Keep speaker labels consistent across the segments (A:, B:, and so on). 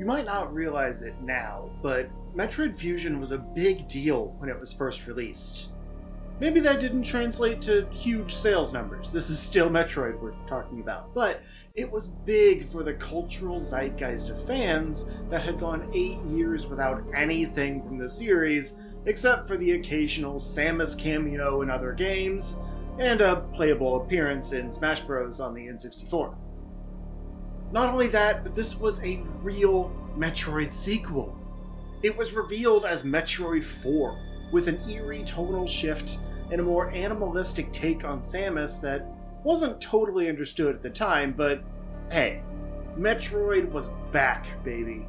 A: You might not realize it now, but Metroid Fusion was a big deal when it was first released. Maybe that didn't translate to huge sales numbers. This is still Metroid we're talking about. But it was big for the cultural zeitgeist of fans that had gone 8 years without anything from the series, except for the occasional Samus cameo in other games, and a playable appearance in Smash Bros. On the N64. Not only that, but this was a real Metroid sequel. It was revealed as Metroid 4, with an eerie tonal shift and a more animalistic take on Samus that wasn't totally understood at the time, but hey, Metroid was back, baby.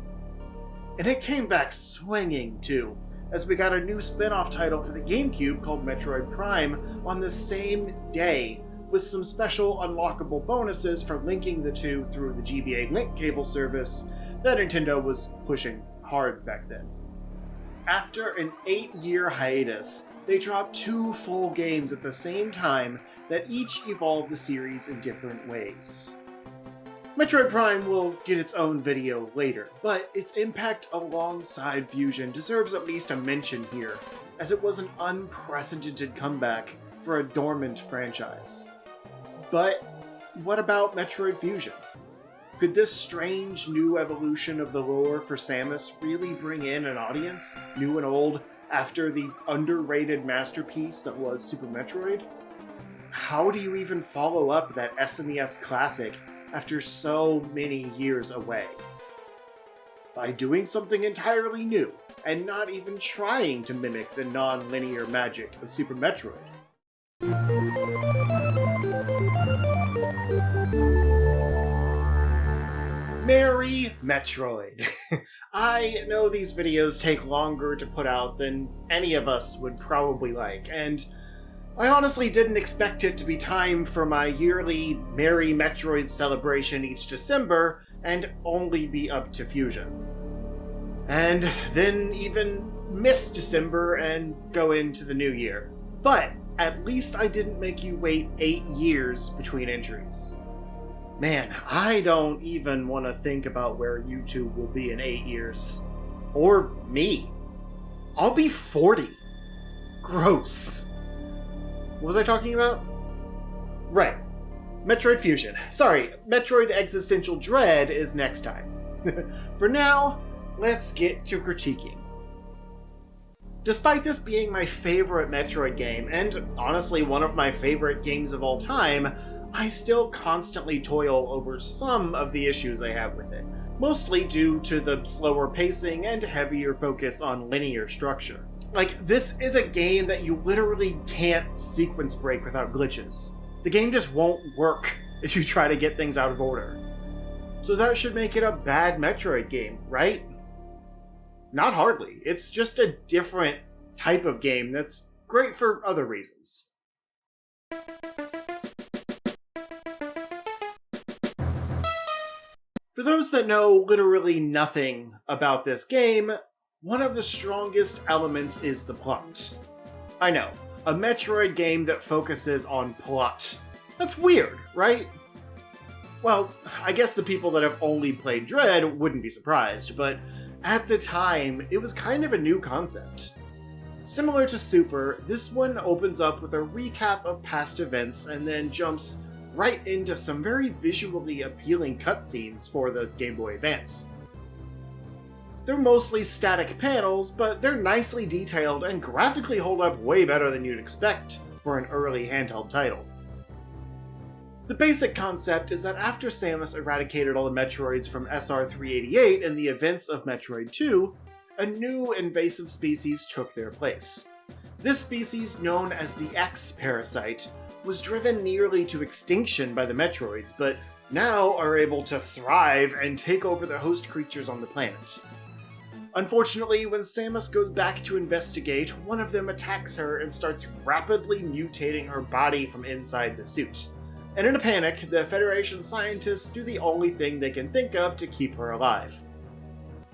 A: And it came back swinging, too, as we got a new spin-off title for the GameCube called Metroid Prime on the same day, with some special unlockable bonuses for linking the two through the GBA link cable service that Nintendo was pushing hard back then. After an 8-year hiatus, they dropped 2 full games at the same time that each evolved the series in different ways. Metroid Prime will get its own video later, but its impact alongside Fusion deserves at least a mention here, as it was an unprecedented comeback for a dormant franchise. But what about Metroid Fusion? Could this strange new evolution of the lore for Samus really bring in an audience, new and old, after the underrated masterpiece that was Super Metroid? How do you even follow up that SNES classic after so many years away? By doing something entirely new, and not even trying to mimic the non-linear magic of Super Metroid. Merry Metroid! I know these videos take longer to put out than any of us would probably like, and I honestly didn't expect it to be time for my yearly Merry Metroid celebration each December and only be up to Fusion. And then even miss December and go into the new year. But at least I didn't make you wait 8 years between entries. Man, I don't even want to think about where YouTube will be in 8 years. Or me. I'll be 40. Gross. What was I talking about? Right. Metroid Fusion. Sorry, Metroid Existential Dread is next time. For now, let's get to critiquing. Despite this being my favorite Metroid game, and honestly one of my favorite games of all time, I still constantly toil over some of the issues I have with it, mostly due to the slower pacing and heavier focus on linear structure. Like, this is a game that you literally can't sequence break without glitches. The game just won't work if you try to get things out of order. So that should make it a bad Metroid game, right? Not hardly. It's just a different type of game that's great for other reasons. For those that know literally nothing about this game, one of the strongest elements is the plot. I know, a Metroid game that focuses on plot. That's weird, right? Well, I guess the people that have only played Dread wouldn't be surprised, but at the time, it was kind of a new concept. Similar to Super, this one opens up with a recap of past events and then jumps right into some very visually appealing cutscenes for the Game Boy Advance. They're mostly static panels, but they're nicely detailed and graphically hold up way better than you'd expect for an early handheld title. The basic concept is that after Samus eradicated all the Metroids from SR-388 in the events of Metroid 2, a new invasive species took their place. This species, known as the X parasite, was driven nearly to extinction by the Metroids, but now are able to thrive and take over the host creatures on the planet. Unfortunately, when Samus goes back to investigate, one of them attacks her and starts rapidly mutating her body from inside the suit. And in a panic, the Federation scientists do the only thing they can think of to keep her alive.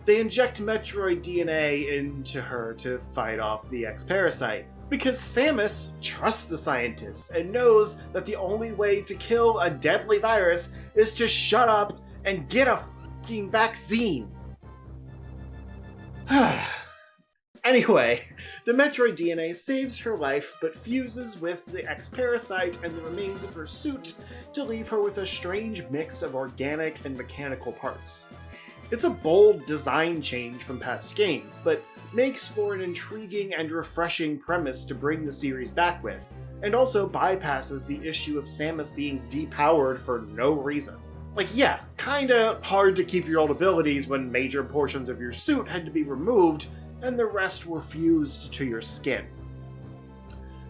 A: They inject Metroid DNA into her to fight off the X-Parasite, because Samus trusts the scientists and knows that the only way to kill a deadly virus is to shut up and get a fucking vaccine. Anyway, the Metroid DNA saves her life, but fuses with the X-Parasite and the remains of her suit to leave her with a strange mix of organic and mechanical parts. It's a bold design change from past games, but makes for an intriguing and refreshing premise to bring the series back with, and also bypasses the issue of Samus being depowered for no reason. Like, yeah, kinda hard to keep your old abilities when major portions of your suit had to be removed, and the rest were fused to your skin.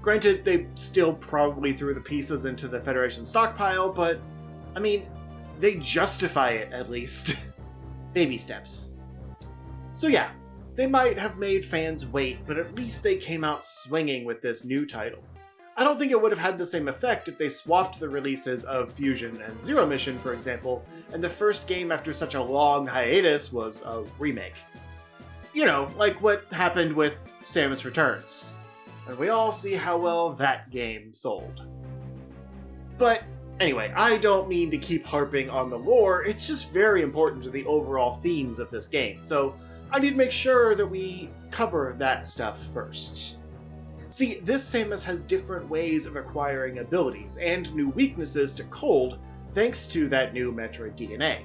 A: Granted, they still probably threw the pieces into the Federation stockpile, but, I mean, they justify it at least. Baby steps. So yeah, they might have made fans wait, but at least they came out swinging with this new title. I don't think it would have had the same effect if they swapped the releases of Fusion and Zero Mission, for example, and the first game after such a long hiatus was a remake. You know, like what happened with Samus Returns. And we all see how well that game sold. But anyway, I don't mean to keep harping on the lore, it's just very important to the overall themes of this game, so I need to make sure that we cover that stuff first. See, this Samus has different ways of acquiring abilities, and new weaknesses to Cold, thanks to that new Metroid DNA.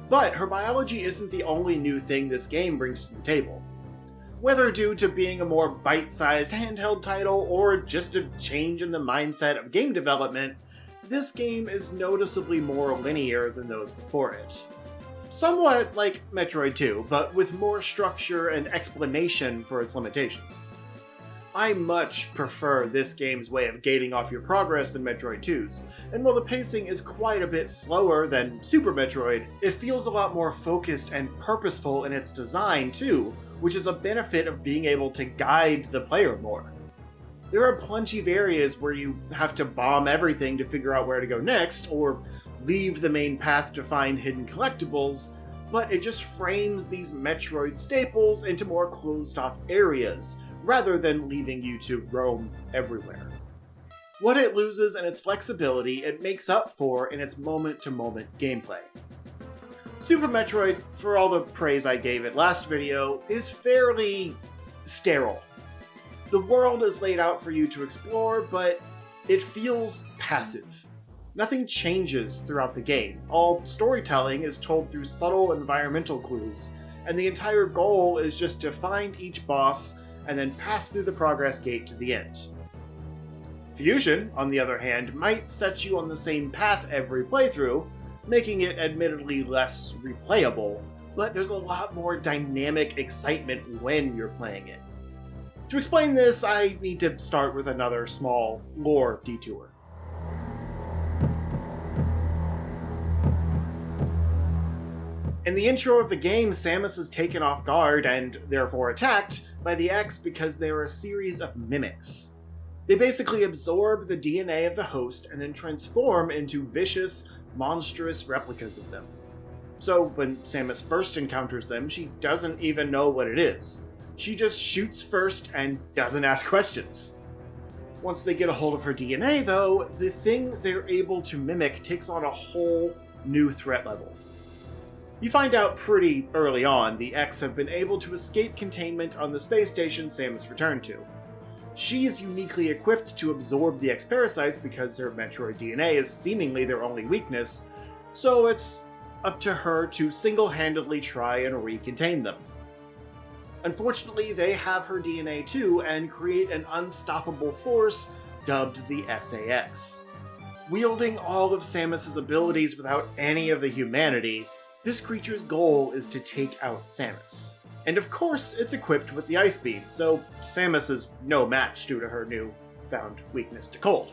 A: But her biology isn't the only new thing this game brings to the table. Whether due to being a more bite-sized handheld title, or just a change in the mindset of game development, this game is noticeably more linear than those before it. Somewhat like Metroid 2, but with more structure and explanation for its limitations. I much prefer this game's way of gating off your progress than Metroid 2's, and while the pacing is quite a bit slower than Super Metroid, it feels a lot more focused and purposeful in its design too, which is a benefit of being able to guide the player more. There are plenty of areas where you have to bomb everything to figure out where to go next, or leave the main path to find hidden collectibles, but it just frames these Metroid staples into more closed-off areas, rather than leaving you to roam everywhere. What it loses in its flexibility, it makes up for in its moment-to-moment gameplay. Super Metroid, for all the praise I gave it last video, is fairly sterile. The world is laid out for you to explore, but it feels passive. Nothing changes throughout the game. All storytelling is told through subtle environmental clues, and the entire goal is just to find each boss and then pass through the progress gate to the end. Fusion, on the other hand, might set you on the same path every playthrough, making it admittedly less replayable, but there's a lot more dynamic excitement when you're playing it. To explain this, I need to start with another small lore detour. In the intro of the game, Samus is taken off guard and therefore attacked by the X because they are a series of mimics. They basically absorb the DNA of the host and then transform into vicious, monstrous replicas of them. So when Samus first encounters them, she doesn't even know what it is. She just shoots first and doesn't ask questions. Once they get a hold of her DNA, though, the thing they're able to mimic takes on a whole new threat level. You find out pretty early on the X have been able to escape containment on the space station Samus returned to. She's uniquely equipped to absorb the X-Parasites because her Metroid DNA is seemingly their only weakness, so it's up to her to single-handedly try and recontain them. Unfortunately, they have her DNA too and create an unstoppable force dubbed the SAS. Wielding all of Samus's abilities without any of the humanity, this creature's goal is to take out Samus. And of course, it's equipped with the Ice Beam, so Samus is no match due to her new-found weakness to cold.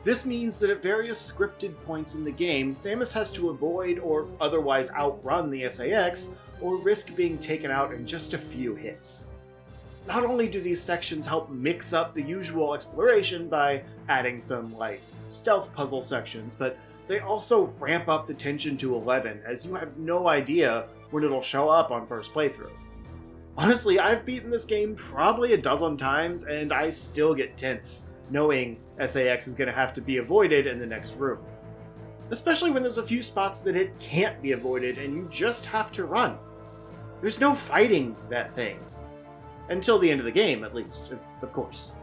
A: This means that at various scripted points in the game, Samus has to avoid or otherwise outrun the SAS, or risk being taken out in just a few hits. Not only do these sections help mix up the usual exploration by adding some light stealth puzzle sections, but they also ramp up the tension to 11, as you have no idea when it'll show up on first playthrough. Honestly, I've beaten this game probably a dozen times, and I still get tense, knowing SAS is going to have to be avoided in the next room. Especially when there's a few spots that it can't be avoided and you just have to run. There's no fighting that thing. Until the end of the game, at least, of course.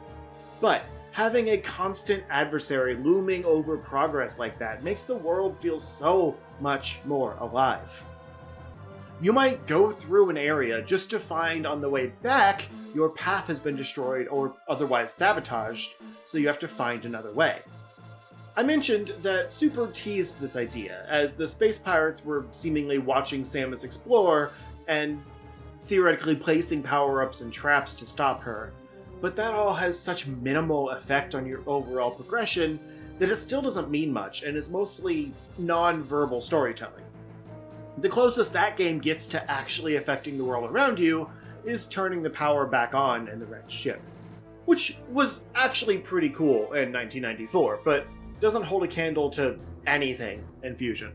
A: But having a constant adversary looming over progress like that makes the world feel so much more alive. You might go through an area just to find on the way back your path has been destroyed or otherwise sabotaged, so you have to find another way. I mentioned that Super teased this idea, as the space pirates were seemingly watching Samus explore and theoretically placing power-ups and traps to stop her, but that all has such minimal effect on your overall progression that it still doesn't mean much and is mostly non-verbal storytelling. The closest that game gets to actually affecting the world around you is turning the power back on in the red ship, which was actually pretty cool in 1994, but doesn't hold a candle to anything in Fusion.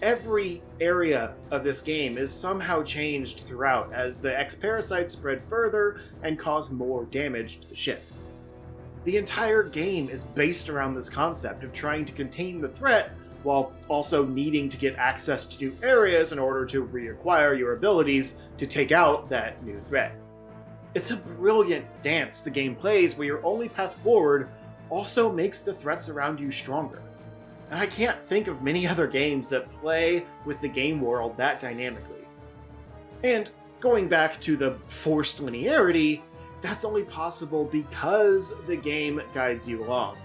A: Every area of this game is somehow changed throughout as the X-Parasites spread further and cause more damage to the ship. The entire game is based around this concept of trying to contain the threat while also needing to get access to new areas in order to reacquire your abilities to take out that new threat. It's a brilliant dance the game plays where your only path forward also makes the threats around you stronger. And I can't think of many other games that play with the game world that dynamically. And going back to the forced linearity, that's only possible because the game guides you along.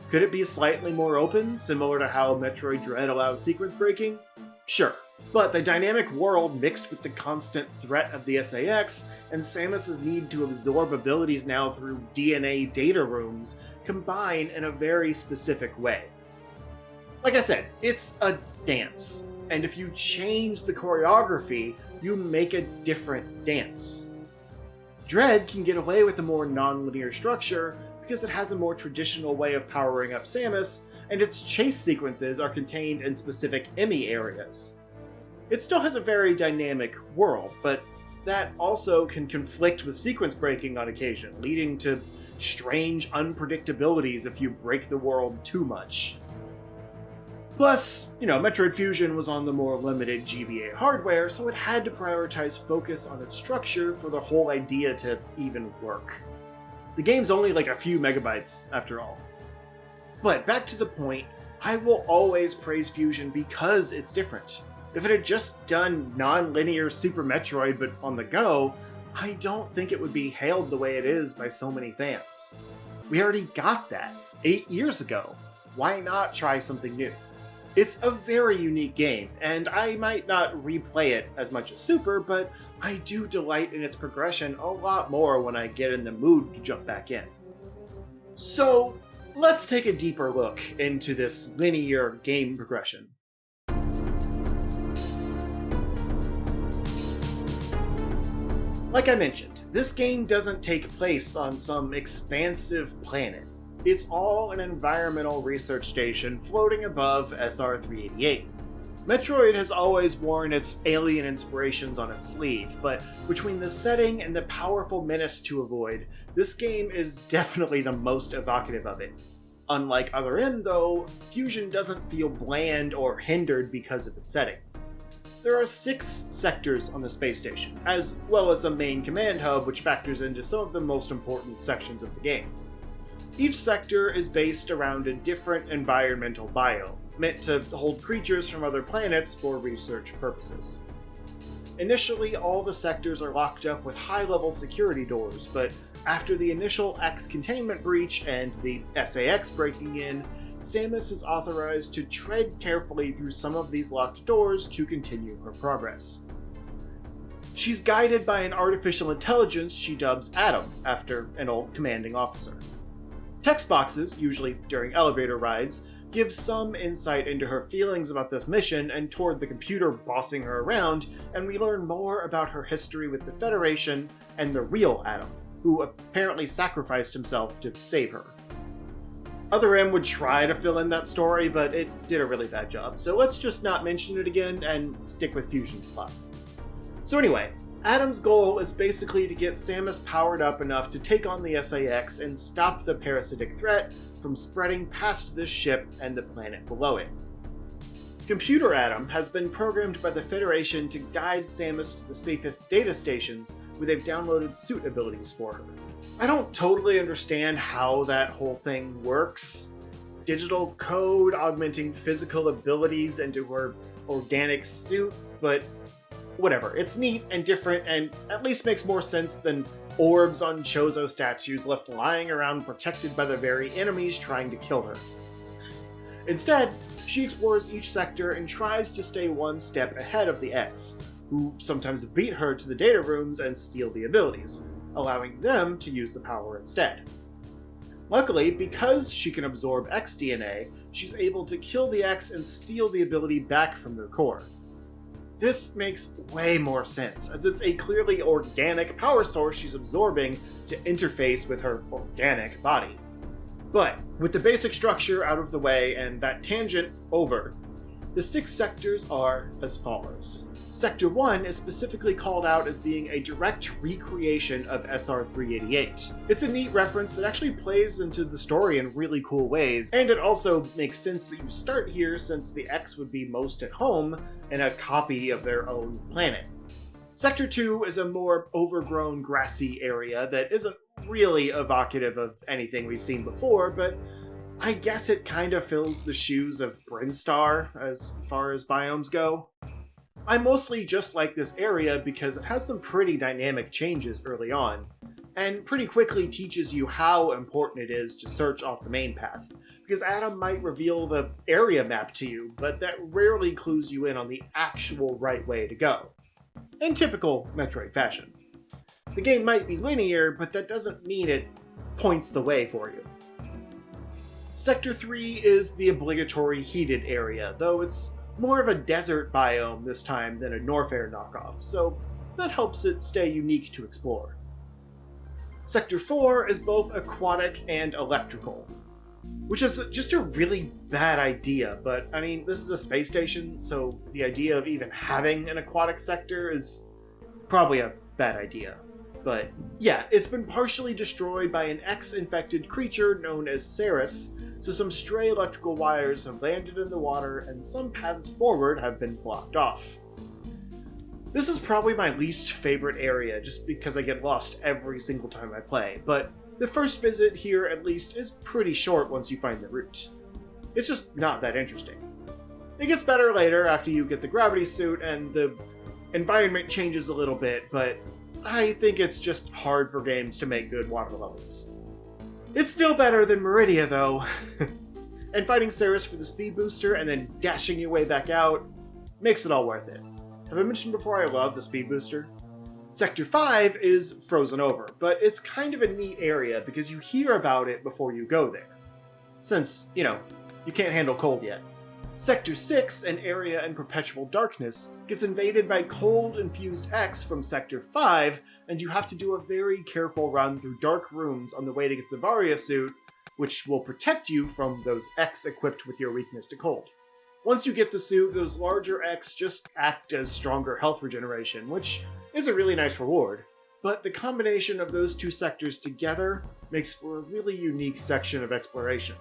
A: Could it be slightly more open, similar to how Metroid Dread allows sequence breaking? Sure, but the dynamic world mixed with the constant threat of the SAX and Samus's need to absorb abilities now through DNA data rooms combine in a very specific way. Like I said, it's a dance, and if you change the choreography, you make a different dance. Dread can get away with a more non-linear structure because it has a more traditional way of powering up Samus, and its chase sequences are contained in specific Emmy areas. It still has a very dynamic world, but that also can conflict with sequence breaking on occasion, leading to strange unpredictabilities if you break the world too much. Plus, Metroid Fusion was on the more limited GBA hardware, so it had to prioritize focus on its structure for the whole idea to even work. The game's only like a few megabytes, after all. But back to the point, I will always praise Fusion because it's different. If it had just done non-linear Super Metroid but on the go, I don't think it would be hailed the way it is by so many fans. We already got that 8 years ago. Why not try something new? It's a very unique game, and I might not replay it as much as Super, but I do delight in its progression a lot more when I get in the mood to jump back in. So, let's take a deeper look into this linear game progression. Like I mentioned, this game doesn't take place on some expansive planet. It's all an environmental research station floating above SR-388. Metroid has always worn its alien inspirations on its sleeve, but between the setting and the powerful menace to avoid, this game is definitely the most evocative of it. Unlike Other M, though, Fusion doesn't feel bland or hindered because of its setting. There are 6 sectors on the space station, as well as the main command hub, which factors into some of the most important sections of the game. Each sector is based around a different environmental biome, meant to hold creatures from other planets for research purposes. Initially, all the sectors are locked up with high-level security doors, but after the initial X containment breach and the SAX breaking in, Samus is authorized to tread carefully through some of these locked doors to continue her progress. She's guided by an artificial intelligence she dubs Adam, after an old commanding officer. Text boxes, usually during elevator rides, give some insight into her feelings about this mission and toward the computer bossing her around, and we learn more about her history with the Federation and the real Adam, who apparently sacrificed himself to save her. Other M would try to fill in that story, but it did a really bad job, so let's just not mention it again and stick with Fusion's plot. So anyway, Adam's goal is basically to get Samus powered up enough to take on the SAX and stop the parasitic threat from spreading past this ship and the planet below it. Computer Adam has been programmed by the Federation to guide Samus to the safest data stations where they've downloaded suit abilities for her. I don't totally understand how that whole thing works. Digital code augmenting physical abilities into her organic suit, but whatever. It's neat and different and at least makes more sense than orbs on Chozo statues left lying around protected by the very enemies trying to kill her. Instead, she explores each sector and tries to stay one step ahead of the X, who sometimes beat her to the data rooms and steal the abilities, allowing them to use the power instead. Luckily, because she can absorb X DNA, she's able to kill the X and steal the ability back from their core. This makes way more sense, as it's a clearly organic power source she's absorbing to interface with her organic body. But, with the basic structure out of the way and that tangent over, the 6 sectors are as follows. Sector 1 is specifically called out as being a direct recreation of SR-388. It's a neat reference that actually plays into the story in really cool ways, and it also makes sense that you start here since the X would be most at home in a copy of their own planet. Sector 2 is a more overgrown grassy area that isn't really evocative of anything we've seen before, but I guess it kind of fills the shoes of Brinstar as far as biomes go. I mostly just like this area because it has some pretty dynamic changes early on, and pretty quickly teaches you how important it is to search off the main path, because Adam might reveal the area map to you, but that rarely clues you in on the actual right way to go. In typical Metroid fashion. The game might be linear, but that doesn't mean it points the way for you. Sector 3 is the obligatory heated area, though it's more of a desert biome this time than a Norfair knockoff, so that helps it stay unique to explore. Sector 4 is both aquatic and electrical, which is just a really bad idea, but I mean, this is a space station, so the idea of even having an aquatic sector is probably a bad idea. But yeah, it's been partially destroyed by an X-infected creature known as Samus, so some stray electrical wires have landed in the water and some paths forward have been blocked off. This is probably my least favorite area just because I get lost every single time I play, but the first visit here at least is pretty short once you find the route. It's just not that interesting. It gets better later after you get the gravity suit and the environment changes a little bit, but I think it's just hard for games to make good water levels. It's still better than Meridia, though. And fighting Samus for the speed booster and then dashing your way back out makes it all worth it. Have I mentioned before I love the speed booster? Sector 5 is frozen over, but it's kind of a neat area because you hear about it before you go there. Since, you can't handle cold yet. Sector 6, an area in perpetual darkness, gets invaded by cold-infused X from Sector 5, and you have to do a very careful run through dark rooms on the way to get the Varia suit, which will protect you from those X equipped with your weakness to cold. Once you get the suit, those larger X just act as stronger health regeneration, which is a really nice reward. But the combination of those two sectors together makes for a really unique section of exploration.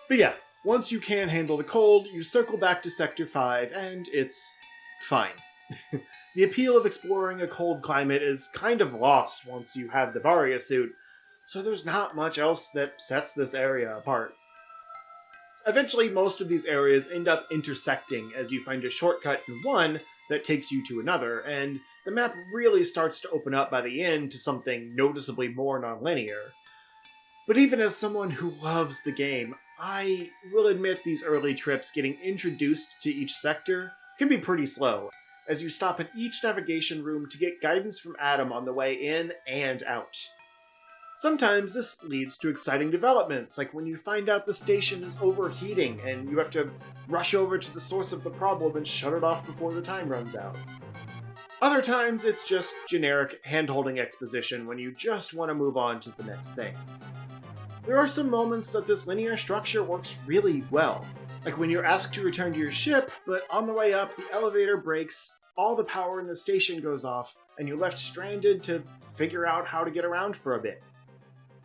A: But yeah, once you can handle the cold, you circle back to Sector 5, and it's fine. The appeal of exploring a cold climate is kind of lost once you have the Varia suit, so there's not much else that sets this area apart. Eventually, most of these areas end up intersecting as you find a shortcut in one that takes you to another, and the map really starts to open up by the end to something noticeably more nonlinear. But even as someone who loves the game, I will admit these early trips getting introduced to each sector can be pretty slow, as you stop at each navigation room to get guidance from Adam on the way in and out. Sometimes this leads to exciting developments, like when you find out the station is overheating and you have to rush over to the source of the problem and shut it off before the time runs out. Other times it's just generic hand-holding exposition when you just want to move on to the next thing. There are some moments that this linear structure works really well, like when you're asked to return to your ship, but on the way up the elevator breaks, all the power in the station goes off, and you're left stranded to figure out how to get around for a bit.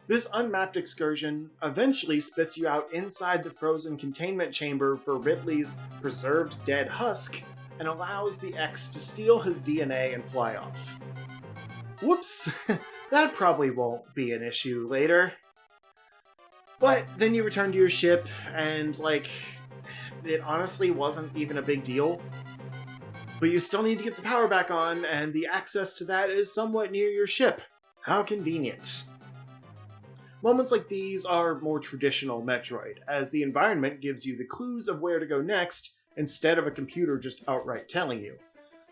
A: This unmapped excursion eventually spits you out inside the frozen containment chamber for Ridley's preserved dead husk and allows the X to steal his DNA and fly off. Whoops, that probably won't be an issue later. But then you return to your ship and, it honestly wasn't even a big deal. But you still need to get the power back on, and the access to that is somewhat near your ship. How convenient. Moments like these are more traditional Metroid, as the environment gives you the clues of where to go next, instead of a computer just outright telling you.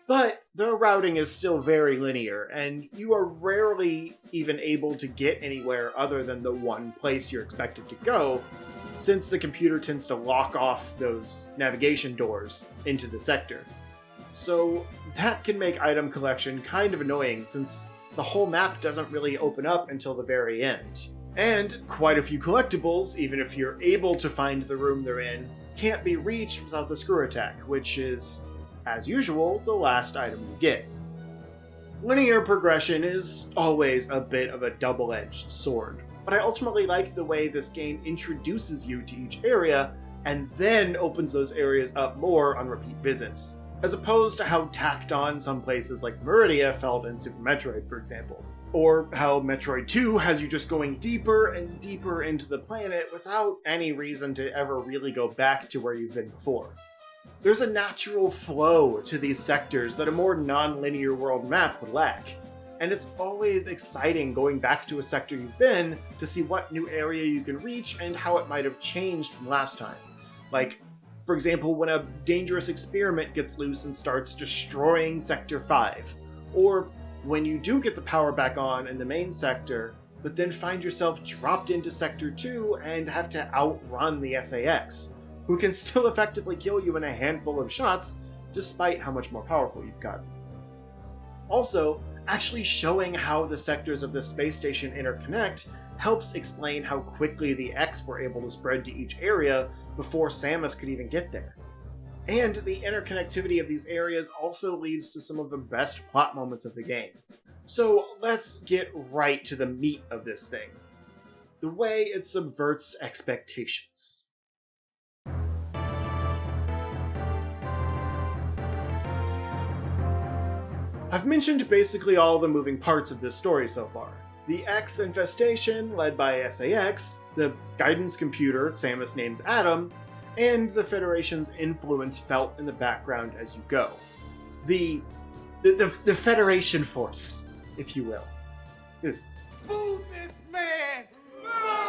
A: But the routing is still very linear, and you are rarely even able to get anywhere other than the one place you're expected to go, since the computer tends to lock off those navigation doors into the sector. So that can make item collection kind of annoying, since the whole map doesn't really open up until the very end. And quite a few collectibles, even if you're able to find the room they're in, can't be reached without the screw attack, which is, as usual, the last item you get. Linear progression is always a bit of a double-edged sword, but I ultimately like the way this game introduces you to each area and then opens those areas up more on repeat visits, as opposed to how tacked on some places like Meridia felt in Super Metroid, for example. Or how Metroid 2 has you just going deeper and deeper into the planet without any reason to ever really go back to where you've been before. There's a natural flow to these sectors that a more non-linear world map would lack, and it's always exciting going back to a sector you've been to see what new area you can reach and how it might have changed from last time. Like, for example, when a dangerous experiment gets loose and starts destroying Sector 5, or when you do get the power back on in the main sector, but then find yourself dropped into Sector 2 and have to outrun the SAX, who can still effectively kill you in a handful of shots, despite how much more powerful you've gotten. Also, actually showing how the sectors of the space station interconnect helps explain how quickly the X were able to spread to each area before Samus could even get there. And the interconnectivity of these areas also leads to some of the best plot moments of the game. So let's get right to the meat of this thing. The way it subverts expectations. I've mentioned basically all the moving parts of this story so far. The X infestation, led by SAX, the guidance computer Samus names Adam, and the Federation's influence felt in the background as you go. The Federation Force, if you will.
B: Fool this man!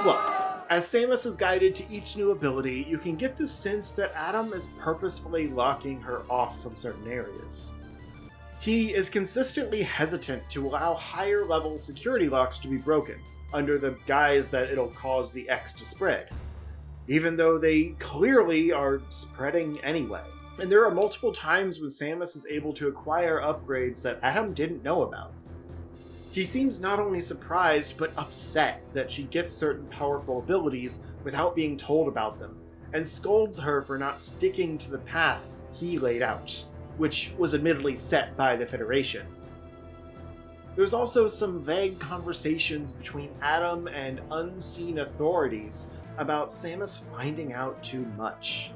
A: Well, as Samus is guided to each new ability, you can get the sense that Adam is purposefully locking her off from certain areas. He is consistently hesitant to allow higher level security locks to be broken, under the guise that it'll cause the X to spread, even though they clearly are spreading anyway. And there are multiple times when Samus is able to acquire upgrades that Adam didn't know about. He seems not only surprised, but upset that she gets certain powerful abilities without being told about them, and scolds her for not sticking to the path he laid out, which was admittedly set by the Federation. There's also some vague conversations between Adam and unseen authorities about Samus finding out too much.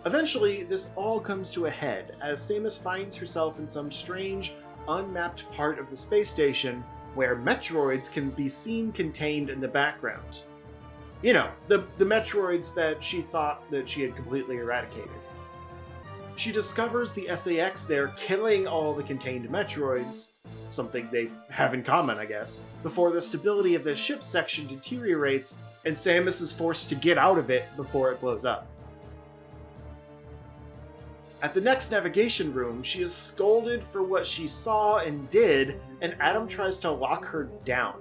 A: Eventually, this all comes to a head as Samus finds herself in some strange, unmapped part of the space station where Metroids can be seen contained in the background. You know, the Metroids that she thought that she had completely eradicated. She discovers the SAX there killing all the contained Metroids, something they have in common, I guess, before the stability of the ship section deteriorates and Samus is forced to get out of it before it blows up. At the next navigation room, she is scolded for what she saw and did, and Adam tries to lock her down.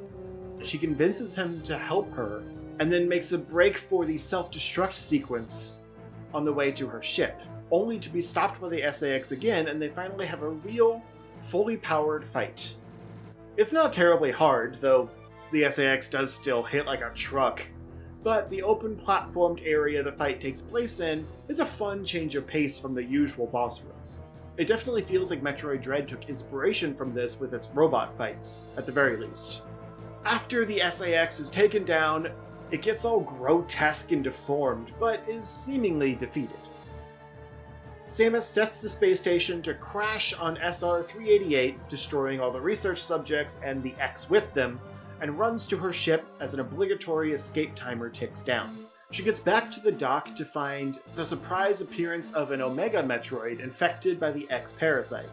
A: She convinces him to help her, and then makes a break for the self-destruct sequence on the way to her ship, only to be stopped by the SAX again, and they finally have a real, fully powered fight. It's not terribly hard, though the SAX does still hit like a truck, but the open platformed area the fight takes place in is a fun change of pace from the usual boss rooms. It definitely feels like Metroid Dread took inspiration from this with its robot fights, at the very least. After the SAX is taken down, it gets all grotesque and deformed, but is seemingly defeated. Samus sets the space station to crash on SR-388, destroying all the research subjects and the X with them, and runs to her ship as an obligatory escape timer ticks down. She gets back to the dock to find the surprise appearance of an Omega Metroid infected by the X parasite.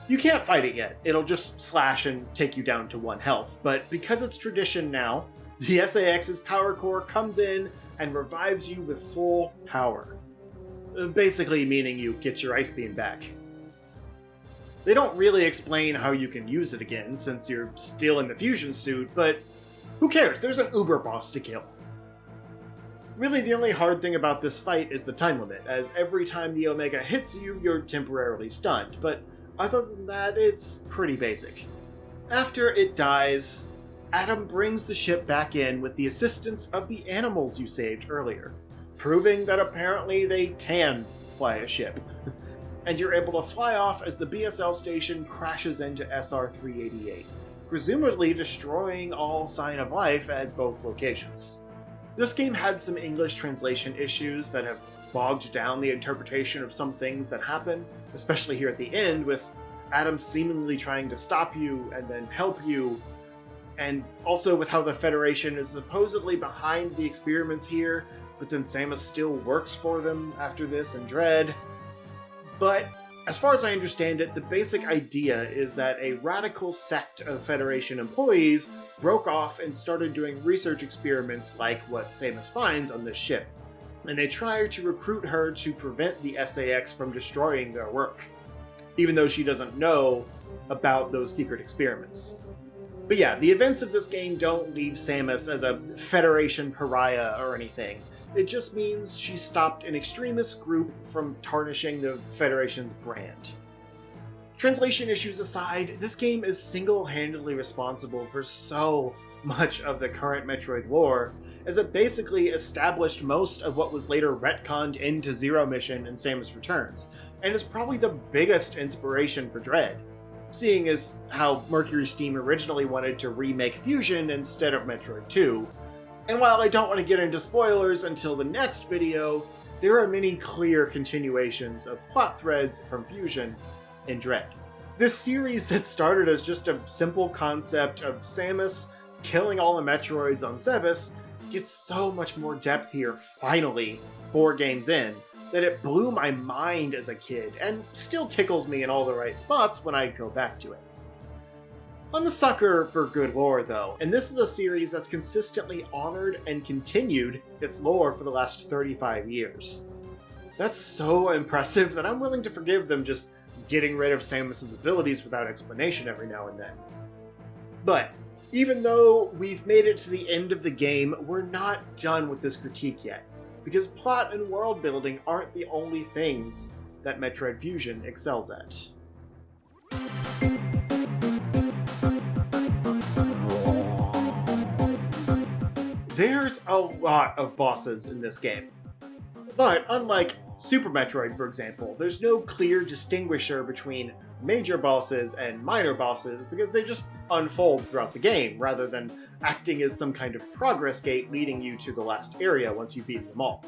A: You can't fight it yet, it'll just slash and take you down to 1 health, but because it's tradition now, the SAX's power core comes in and revives you with full power. Basically meaning you get your ice beam back. They don't really explain how you can use it again since you're still in the fusion suit, but who cares? There's an uber boss to kill. Really, the only hard thing about this fight is the time limit, as every time the Omega hits you, you're temporarily stunned, but other than that, it's pretty basic. After it dies, Adam brings the ship back in with the assistance of the animals you saved earlier, proving that apparently they can fly a ship. And you're able to fly off as the BSL station crashes into SR-388, presumably destroying all sign of life at both locations. This game had some English translation issues that have bogged down the interpretation of some things that happen, especially here at the end, with Adam seemingly trying to stop you and then help you, and also with how the Federation is supposedly behind the experiments here, but then Samus still works for them after this in Dread. But as far as I understand it, the basic idea is that a radical sect of Federation employees broke off and started doing research experiments like what Samus finds on this ship, and they try to recruit her to prevent the SAX from destroying their work, even though she doesn't know about those secret experiments. But yeah, the events of this game don't leave Samus as a Federation pariah or anything. It just means she stopped an extremist group from tarnishing the Federation's brand. Translation issues aside, this game is single-handedly responsible for so much of the current Metroid lore, as it basically established most of what was later retconned into Zero Mission and Samus Returns, and is probably the biggest inspiration for Dread, seeing as how Mercury Steam originally wanted to remake Fusion instead of Metroid 2. And while I don't want to get into spoilers until the next video, there are many clear continuations of plot threads from Fusion in Dread. This series that started as just a simple concept of Samus killing all the Metroids on Zebes gets so much more depth here finally, 4 games in, that it blew my mind as a kid and still tickles me in all the right spots when I go back to it. I'm a sucker for good lore, though, and this is a series that's consistently honored and continued its lore for the last 35 years. That's so impressive that I'm willing to forgive them just getting rid of Samus's abilities without explanation every now and then. But even though we've made it to the end of the game, we're not done with this critique yet, because plot and world building aren't the only things that Metroid Fusion excels at. There's a lot of bosses in this game. But unlike Super Metroid, for example, there's no clear distinguisher between major bosses and minor bosses because they just unfold throughout the game, rather than acting as some kind of progress gate leading you to the last area once you've beaten them all.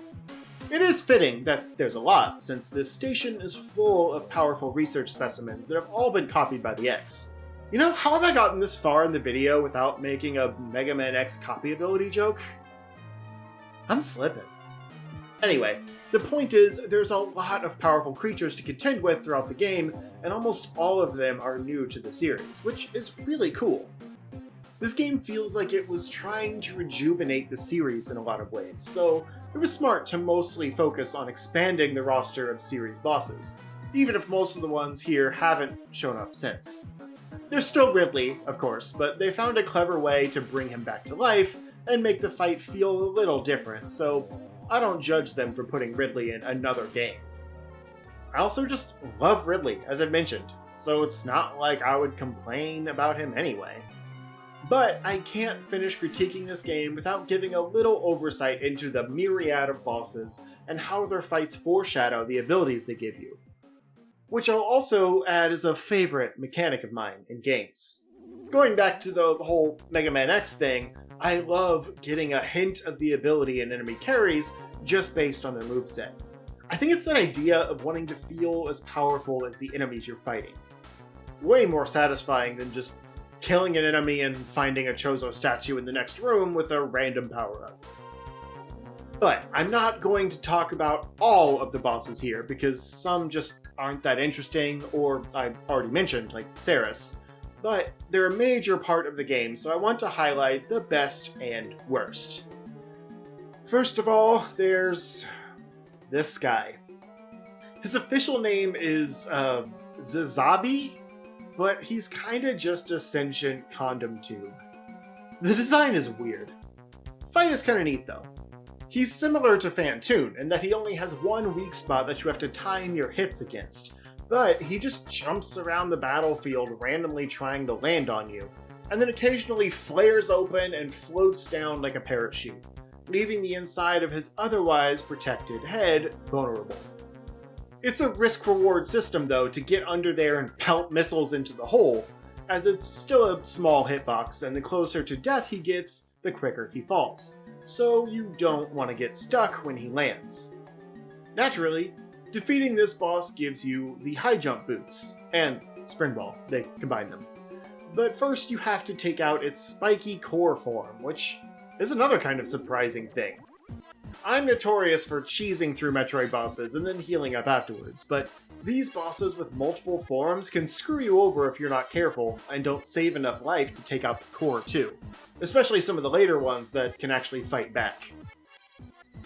A: It is fitting that there's a lot, since this station is full of powerful research specimens that have all been copied by the X. You know, how have I gotten this far in the video without making a Mega Man X copy ability joke? I'm slipping. Anyway, the point is, there's a lot of powerful creatures to contend with throughout the game, and almost all of them are new to the series, which is really cool. This game feels like it was trying to rejuvenate the series in a lot of ways, so it was smart to mostly focus on expanding the roster of series bosses, even if most of the ones here haven't shown up since. There's still Ridley, of course, but they found a clever way to bring him back to life and make the fight feel a little different, so I don't judge them for putting Ridley in another game. I also just love Ridley, as I've mentioned, so it's not like I would complain about him anyway. But I can't finish critiquing this game without giving a little oversight into the myriad of bosses and how their fights foreshadow the abilities they give you, which I'll also add as a favorite mechanic of mine in games. Going back to the whole Mega Man X thing, I love getting a hint of the ability an enemy carries just based on their moveset. I think it's that idea of wanting to feel as powerful as the enemies you're fighting. Way more satisfying than just killing an enemy and finding a Chozo statue in the next room with a random power-up. But I'm not going to talk about all of the bosses here, because some just aren't that interesting, or I already mentioned, like Samus. But they're a major part of the game, so I want to highlight the best and worst. First of all, there's this guy. His official name is Zazabi, but he's kinda just a sentient condom tube. The design is weird. Fight is kinda neat though. He's similar to Fantoon in that he only has one weak spot that you have to time your hits against, but he just jumps around the battlefield randomly trying to land on you, and then occasionally flares open and floats down like a parachute, leaving the inside of his otherwise protected head vulnerable. It's a risk-reward system though to get under there and pelt missiles into the hole, as it's still a small hitbox, and the closer to death he gets, the quicker he falls. So you don't want to get stuck when he lands. Naturally, defeating this boss gives you the high jump boots, and spring ball, they combine them. But first you have to take out its spiky core form, which is another kind of surprising thing. I'm notorious for cheesing through Metroid bosses and then healing up afterwards, but these bosses with multiple forms can screw you over if you're not careful and don't save enough life to take out the core too. Especially some of the later ones that can actually fight back.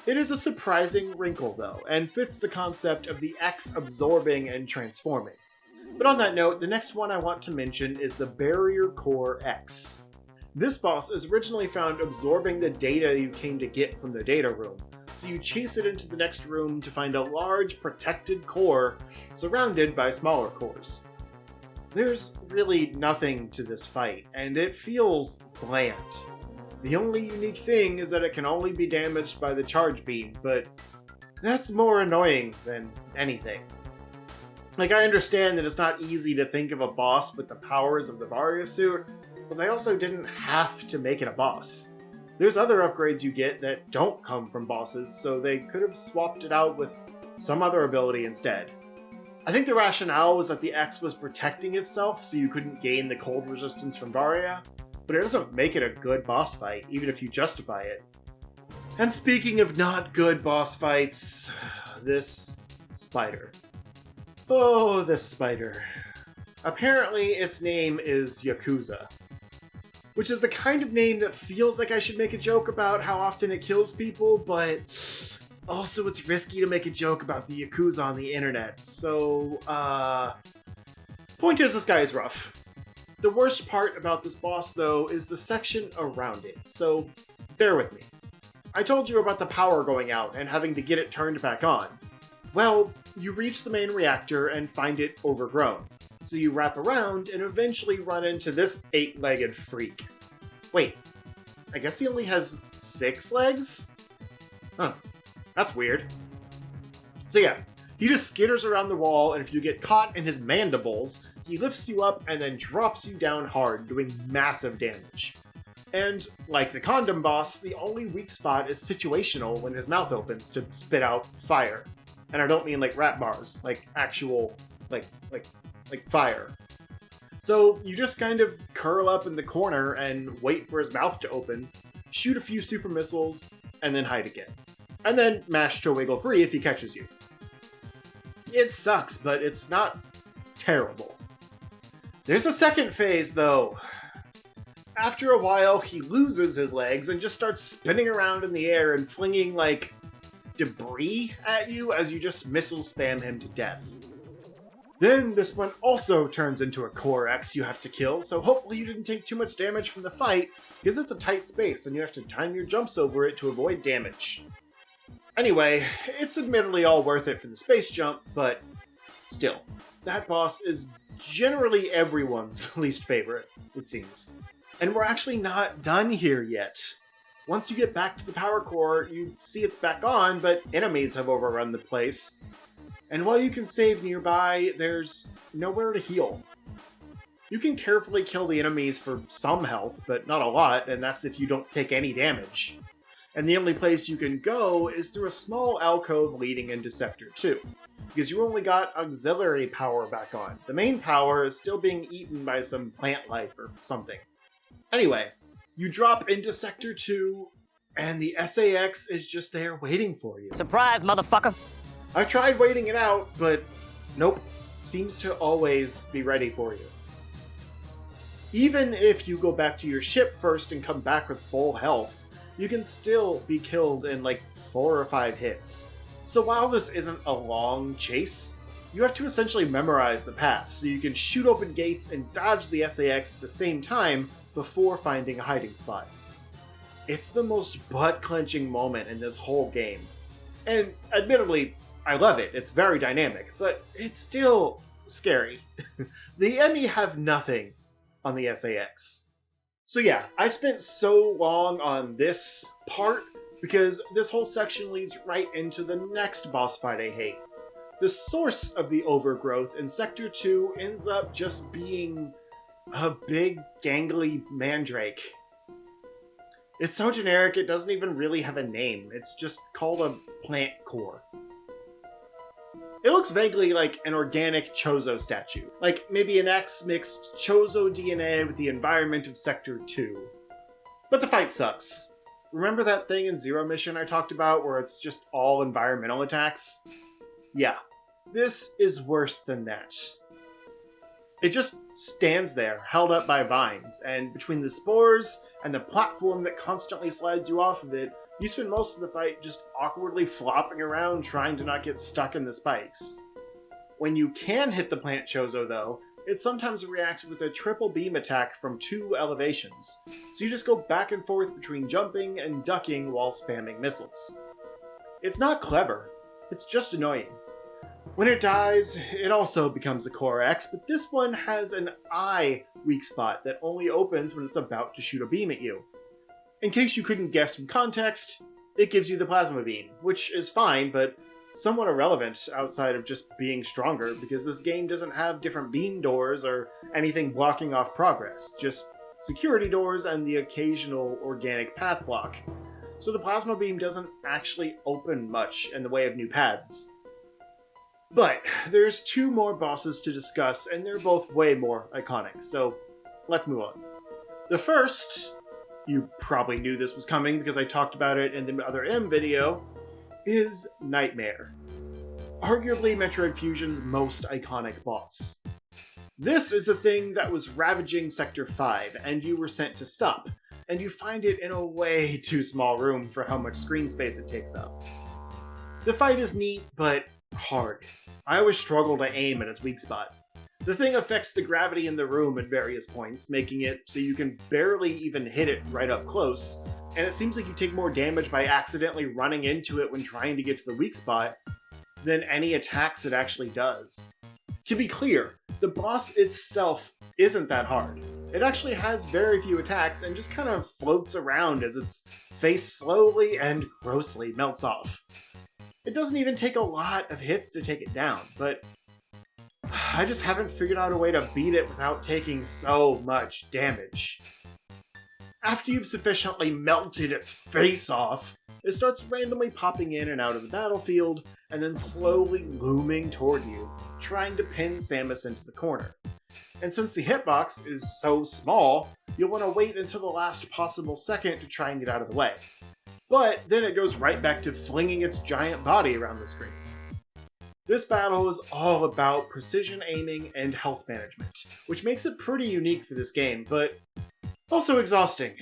A: It is a surprising wrinkle though, and fits the concept of the X absorbing and transforming. But on that note, the next one I want to mention is the Barrier Core X. This boss is originally found absorbing the data you came to get from the data room, so you chase it into the next room to find a large protected core surrounded by smaller cores. There's really nothing to this fight, and it feels bland. The only unique thing is that it can only be damaged by the charge beam, but that's more annoying than anything. Like, I understand that it's not easy to think of a boss with the powers of the Varia suit, but they also didn't have to make it a boss. There's other upgrades you get that don't come from bosses, so they could have swapped it out with some other ability instead. I think the rationale was that the X was protecting itself so you couldn't gain the cold resistance from Varia, but it doesn't make it a good boss fight, even if you justify it. And speaking of not good boss fights, this spider. Oh, this spider. Apparently its name is Yakuza, which is the kind of name that feels like I should make a joke about how often it kills people, but also it's risky to make a joke about the Yakuza on the internet, so, point is, this guy is rough. The worst part about this boss, though, is the section around it, so bear with me. I told you about the power going out and having to get it turned back on. Well, you reach the main reactor and find it overgrown, so you wrap around and eventually run into this 8-legged freak. Wait, I guess he only has 6 legs? Huh, that's weird. So yeah, he just skitters around the wall, and if you get caught in his mandibles, he lifts you up and then drops you down hard, doing massive damage. And, like the condom boss, the only weak spot is situational when his mouth opens to spit out fire. And I don't mean like rat bars, like actual, like fire. So you just kind of curl up in the corner and wait for his mouth to open, shoot a few super missiles, and then hide again. And then mash to wiggle free if he catches you. It sucks, but it's not terrible. There's a second phase, though. After a while, he loses his legs and just starts spinning around in the air and flinging, like, debris at you as you just missile spam him to death. Then this one also turns into a Core X you have to kill, so hopefully you didn't take too much damage from the fight, because it's a tight space and you have to time your jumps over it to avoid damage. Anyway, it's admittedly all worth it for the space jump, but still, that boss is generally everyone's least favorite, it seems. And we're actually not done here yet. Once you get back to the power core, you see it's back on, but enemies have overrun the place. And while you can save nearby, there's nowhere to heal. You can carefully kill the enemies for some health, but not a lot, and that's if you don't take any damage. And the only place you can go is through a small alcove leading into Sector 2, because you only got auxiliary power back on. The main power is still being eaten by some plant life or something. Anyway, you drop into Sector 2, and the SAX is just there waiting for you.
C: Surprise, motherfucker!
A: I've tried waiting it out, but nope. Seems to always be ready for you. Even if you go back to your ship first and come back with full health, you can still be killed in like 4 or 5 hits. So while this isn't a long chase, you have to essentially memorize the path so you can shoot open gates and dodge the SAX at the same time before finding a hiding spot. It's the most butt-clenching moment in this whole game. And admittedly, I love it. It's very dynamic, but it's still scary. The Emmy have nothing on the SAX. So yeah, I spent so long on this part because this whole section leads right into the next boss fight I hate. The source of the overgrowth in Sector 2 ends up just being a big gangly mandrake. It's so generic it doesn't even really have a name. It's just called a plant core. It looks vaguely like an organic Chozo statue, like maybe an X mixed Chozo DNA with the environment of Sector 2. But the fight sucks. Remember that thing in Zero Mission I talked about where it's just all environmental attacks? Yeah, this is worse than that. It just stands there, held up by vines, and between the spores and the platform that constantly slides you off of it, you spend most of the fight just awkwardly flopping around trying to not get stuck in the spikes. When you can hit the plant Chozo though, it sometimes reacts with a triple beam attack from 2 elevations, so you just go back and forth between jumping and ducking while spamming missiles. It's not clever, it's just annoying. When it dies, it also becomes a Core X, but this one has an eye weak spot that only opens when it's about to shoot a beam at you. In case you couldn't guess from context, it gives you the plasma beam, which is fine, but somewhat irrelevant outside of just being stronger, because this game doesn't have different beam doors or anything blocking off progress, just security doors and the occasional organic path block. So the plasma beam doesn't actually open much in the way of new paths. But there's 2 more bosses to discuss, and they're both way more iconic, so let's move on. The first, you probably knew this was coming because I talked about it in the other M video, is Nightmare. Arguably Metroid Fusion's most iconic boss. This is the thing that was ravaging Sector 5, and you were sent to stop, and you find it in a way too small room for how much screen space it takes up. The fight is neat, but hard. I always struggle to aim at its weak spot. The thing affects the gravity in the room at various points, making it so you can barely even hit it right up close, and it seems like you take more damage by accidentally running into it when trying to get to the weak spot than any attacks it actually does. To be clear, the boss itself isn't that hard. It actually has very few attacks and just kind of floats around as its face slowly and grossly melts off. It doesn't even take a lot of hits to take it down, but I just haven't figured out a way to beat it without taking so much damage. After you've sufficiently melted its face off, it starts randomly popping in and out of the battlefield, and then slowly looming toward you, trying to pin Samus into the corner. And since the hitbox is so small, you'll want to wait until the last possible second to try and get out of the way. But then it goes right back to flinging its giant body around the screen. This battle is all about precision aiming and health management, which makes it pretty unique for this game, but also exhausting.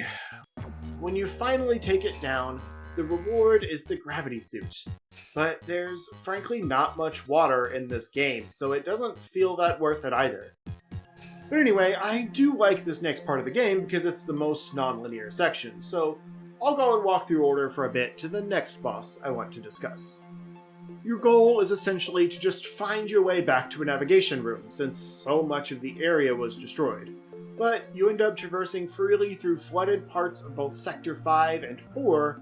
A: When you finally take it down, the reward is the gravity suit. But there's frankly not much water in this game, so it doesn't feel that worth it either. But anyway, I do like this next part of the game because it's the most non-linear section, so I'll go and walk through order for a bit to the next boss I want to discuss. Your goal is essentially to just find your way back to a navigation room, since so much of the area was destroyed. But you end up traversing freely through flooded parts of both Sector 5 and 4,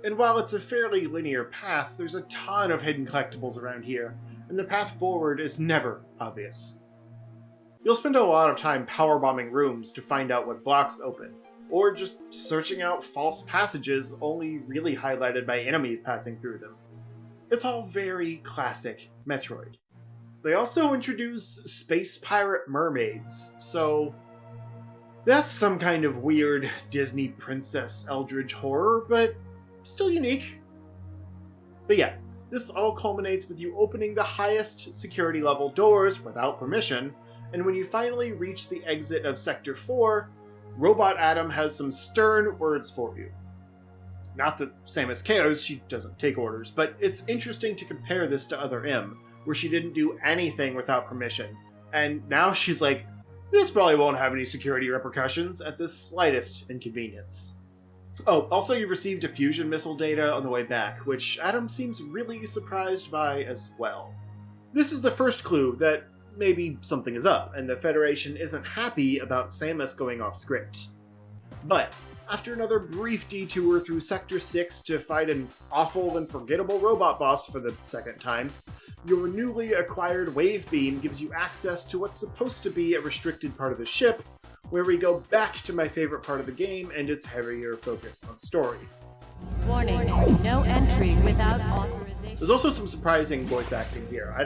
A: and while it's a fairly linear path, there's a ton of hidden collectibles around here, and the path forward is never obvious. You'll spend a lot of time powerbombing rooms to find out what blocks open, or just searching out false passages only really highlighted by enemies passing through them. It's all very classic Metroid. They also introduce space pirate mermaids, so that's some kind of weird Disney princess eldritch horror, but still unique. But yeah, this all culminates with you opening the highest security level doors without permission, and when you finally reach the exit of Sector 4, Robot Adam has some stern words for you. Not that Samus cares, she doesn't take orders, but it's interesting to compare this to Other M, where she didn't do anything without permission, and now she's like, this probably won't have any security repercussions at the slightest inconvenience. Oh, also you received a fusion missile data on the way back, which Adam seems really surprised by as well. This is the first clue that maybe something is up, and the Federation isn't happy about Samus going off script. But after another brief detour through Sector 6 to fight an awful and forgettable robot boss for the second time, your newly acquired wave beam gives you access to what's supposed to be a restricted part of the ship, where we go back to my favorite part of the game and its heavier focus on story.
C: Warning, no entry without authorization.
A: There's also some surprising voice acting here. I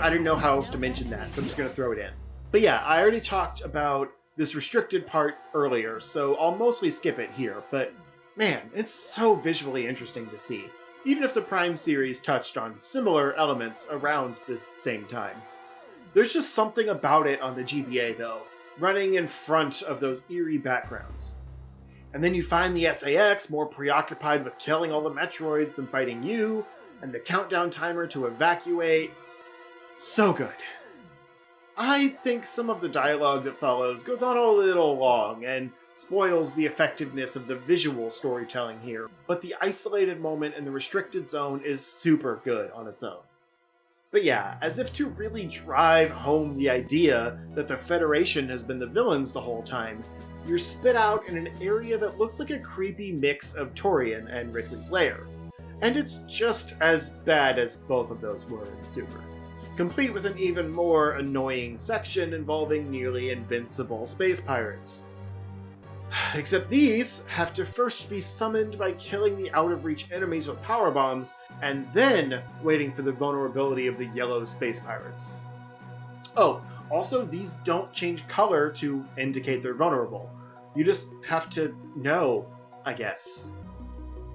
A: didn't know how else to mention that, so I'm just gonna throw it in. But yeah, I already talked about this restricted part earlier, so I'll mostly skip it here, but man, it's so visually interesting to see, even if the Prime series touched on similar elements around the same time. There's just something about it on the GBA though, running in front of those eerie backgrounds. And then you find the SAX more preoccupied with killing all the Metroids than fighting you, and the countdown timer to evacuate. So good. I think some of the dialogue that follows goes on a little long and spoils the effectiveness of the visual storytelling here, but the isolated moment in the restricted zone is super good on its own. But yeah, as if to really drive home the idea that the Federation has been the villains the whole time, you're spit out in an area that looks like a creepy mix of Torian and Ridley's lair. And it's just as bad as both of those were in Super. Complete with an even more annoying section involving nearly invincible space pirates. Except these have to first be summoned by killing the out-of-reach enemies with power bombs, and then waiting for the vulnerability of the yellow space pirates. Oh, also these don't change color to indicate they're vulnerable. You just have to know, I guess.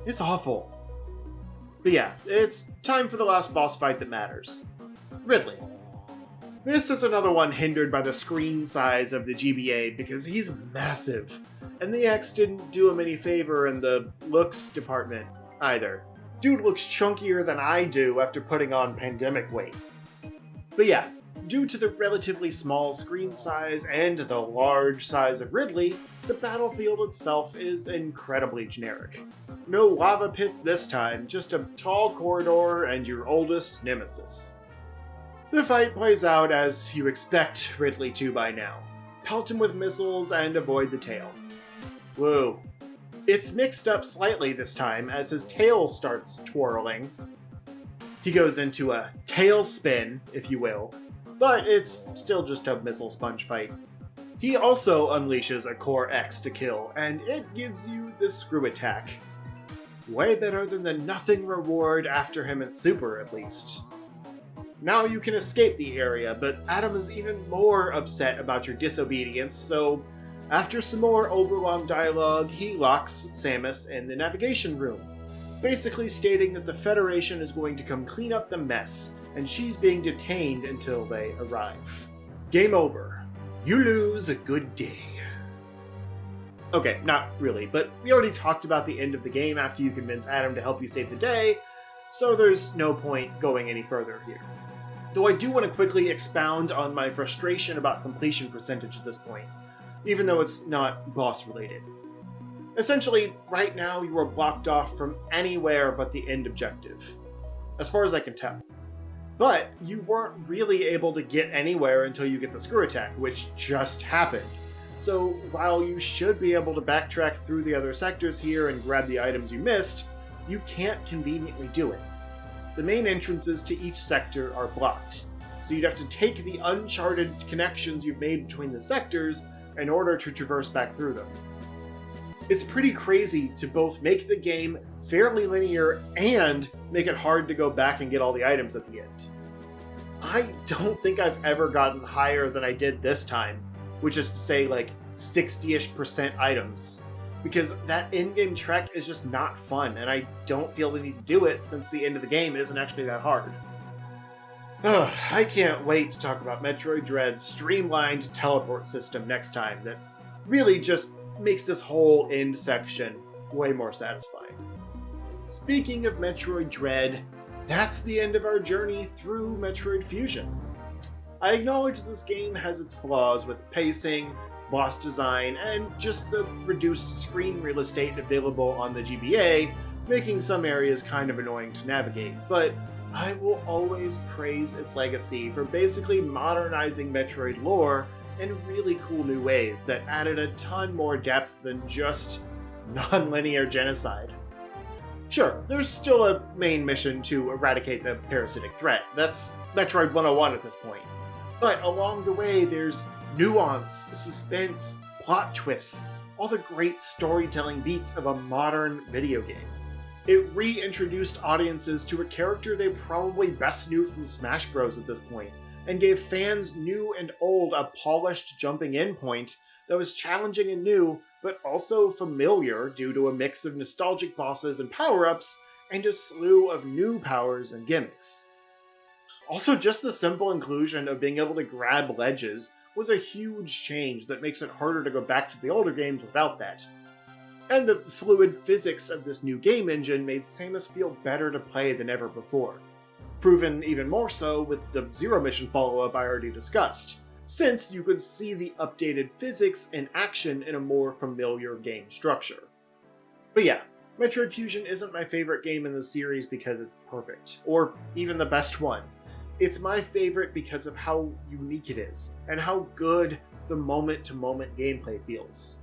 A: It's awful. But yeah, it's time for the last boss fight that matters. Ridley. This is another one hindered by the screen size of the GBA because he's massive, and the X didn't do him any favor in the looks department either. Dude looks chunkier than I do after putting on pandemic weight. But yeah, due to the relatively small screen size and the large size of Ridley, the battlefield itself is incredibly generic. No lava pits this time, just a tall corridor and your oldest nemesis. The fight plays out as you expect Ridley to by now. Pelt him with missiles and avoid the tail. Whoa. It's mixed up slightly this time as his tail starts twirling. He goes into a tail spin, if you will, but it's still just a missile sponge fight. He also unleashes a Core X to kill, and it gives you the screw attack. Way better than the nothing reward after him in Super, at least. Now you can escape the area, but Adam is even more upset about your disobedience, so after some more overlong dialogue, he locks Samus in the navigation room, basically stating that the Federation is going to come clean up the mess, and she's being detained until they arrive. Game over. You lose a good day. Okay, not really, but we already talked about the end of the game after you convince Adam to help you save the day, so there's no point going any further here. Though I do want to quickly expound on my frustration about completion percentage at this point, even though it's not boss related. Essentially, right now you are blocked off from anywhere but the end objective, as far as I can tell. But you weren't really able to get anywhere until you get the screw attack, which just happened. So while you should be able to backtrack through the other sectors here and grab the items you missed, you can't conveniently do it. The main entrances to each sector are blocked, so you'd have to take the uncharted connections you've made between the sectors in order to traverse back through them. It's pretty crazy to both make the game fairly linear and make it hard to go back and get all the items at the end. I don't think I've ever gotten higher than I did this time, which is to say like 60-ish% items, because that in-game trek is just not fun, and I don't feel the need to do it since the end of the game isn't actually that hard. I can't wait to talk about Metroid Dread's streamlined teleport system next time that really just makes this whole end section way more satisfying. Speaking of Metroid Dread, that's the end of our journey through Metroid Fusion. I acknowledge this game has its flaws with pacing, boss design, and just the reduced screen real estate available on the GBA, making some areas kind of annoying to navigate, but I will always praise its legacy for basically modernizing Metroid lore in really cool new ways that added a ton more depth than just non-linear genocide. Sure, there's still a main mission to eradicate the parasitic threat. That's Metroid 101 at this point. But along the way, there's nuance, suspense, plot twists, all the great storytelling beats of a modern video game. It reintroduced audiences to a character they probably best knew from Smash Bros. At this point, and gave fans new and old a polished jumping-in point that was challenging and new, but also familiar due to a mix of nostalgic bosses and power-ups, and a slew of new powers and gimmicks. Also, just the simple inclusion of being able to grab ledges was a huge change that makes it harder to go back to the older games without that. And the fluid physics of this new game engine made Samus feel better to play than ever before. Proven even more so with the Zero Mission follow-up I already discussed, since you could see the updated physics in action in a more familiar game structure. But yeah, Metroid Fusion isn't my favorite game in the series because it's perfect, or even the best one. It's my favorite because of how unique it is, and how good the moment-to-moment gameplay feels.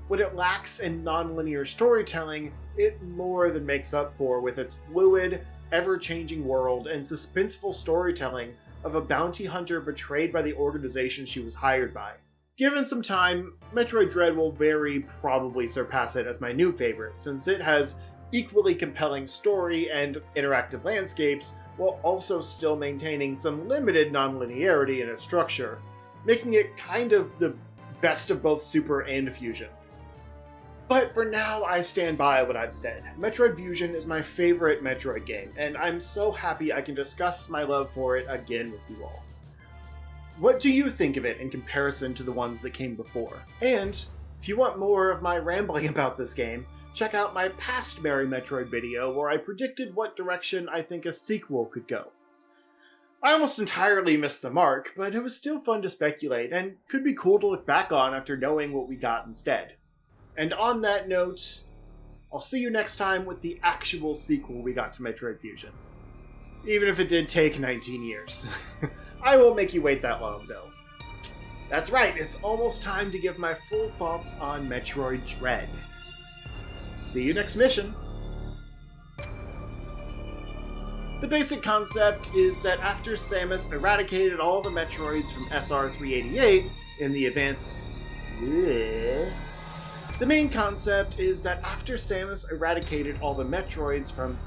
A: What it lacks in non-linear storytelling, it more than makes up for with its fluid, ever-changing world and suspenseful storytelling of a bounty hunter betrayed by the organization she was hired by. Given some time, Metroid Dread will very probably surpass it as my new favorite, since it has equally compelling story and interactive landscapes, while also still maintaining some limited non-linearity in its structure, making it kind of the best of both Super and Fusion. But for now, I stand by what I've said. Metroid Fusion is my favorite Metroid game, and I'm so happy I can discuss my love for it again with you all. What do you think of it in comparison to the ones that came before? And if you want more of my rambling about this game, check out my past Merry Metroid video where I predicted what direction I think a sequel could go. I almost entirely missed the mark, but it was still fun to speculate, and could be cool to look back on after knowing what we got instead. And on that note, I'll see you next time with the actual sequel we got to Metroid Fusion. Even if it did take 19 years. I won't make you wait that long, though. That's right, it's almost time to give my full thoughts on Metroid Dread. See you next mission! The basic concept is that after Samus eradicated all the Metroids from SR-388 in the events... The main concept is that after Samus eradicated all the Metroids from...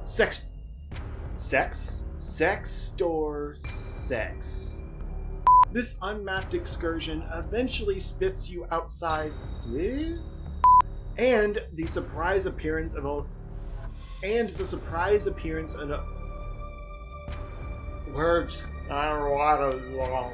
A: Sex. This unmapped excursion eventually spits you outside... And the surprise appearance of a... Words. I don't know what is wrong.